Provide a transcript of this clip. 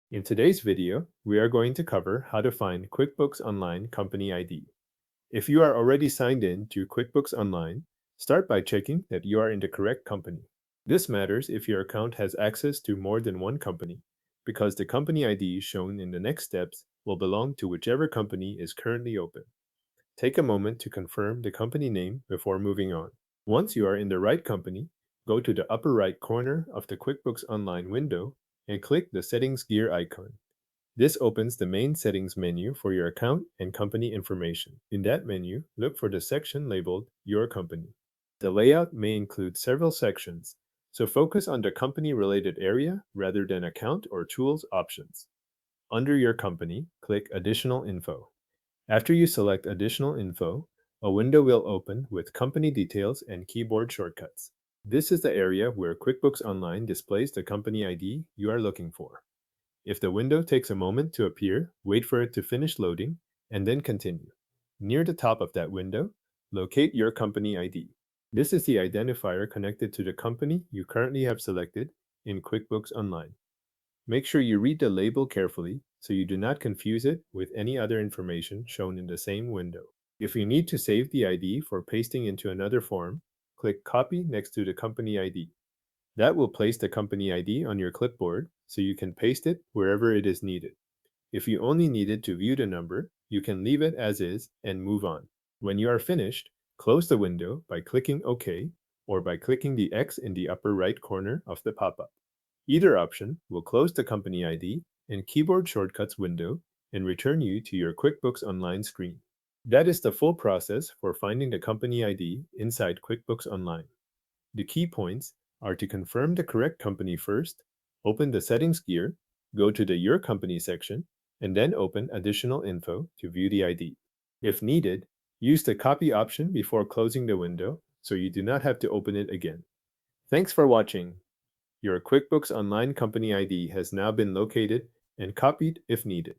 In today's video, we are going to cover how to find QuickBooks Online Company ID. If you are already signed in to QuickBooks Online, start by checking that you are in the correct company. This matters if your account has access to more than one company, because the company ID shown in the next steps will belong to whichever company is currently open. Take a moment to confirm the company name before moving on. Once you are in the right company, go to the upper right corner of the QuickBooks Online window and click the Settings gear icon. This opens the main settings menu for your account and company information. In that menu, look for the section labeled Your Company. The layout may include several sections, so focus on the company-related area rather than account or tools options. Under Your Company, click Additional Info. After you select Additional Info, a window will open with company details and keyboard shortcuts. This is the area where QuickBooks Online displays the company ID you are looking for. If the window takes a moment to appear, wait for it to finish loading, and then continue. Near the top of that window, locate your company ID. This is the identifier connected to the company you currently have selected in QuickBooks Online. Make sure you read the label carefully so you do not confuse it with any other information shown in the same window. If you need to save the ID for pasting into another form, click Copy next to the company ID. That will place the company ID on your clipboard so you can paste it wherever it is needed. If you only needed to view the number, you can leave it as is and move on. When you are finished, close the window by clicking OK or by clicking the X in the upper right corner of the pop-up. Either option will close the company ID and keyboard shortcuts window and return you to your QuickBooks Online screen. That is the full process for finding the company ID inside QuickBooks Online. The key points are to confirm the correct company first, open the Settings gear, go to the Your Company section, and then open Additional Info to view the ID. If needed, use the Copy option before closing the window so you do not have to open it again. Thanks for watching. Your QuickBooks Online Company ID has now been located and copied if needed.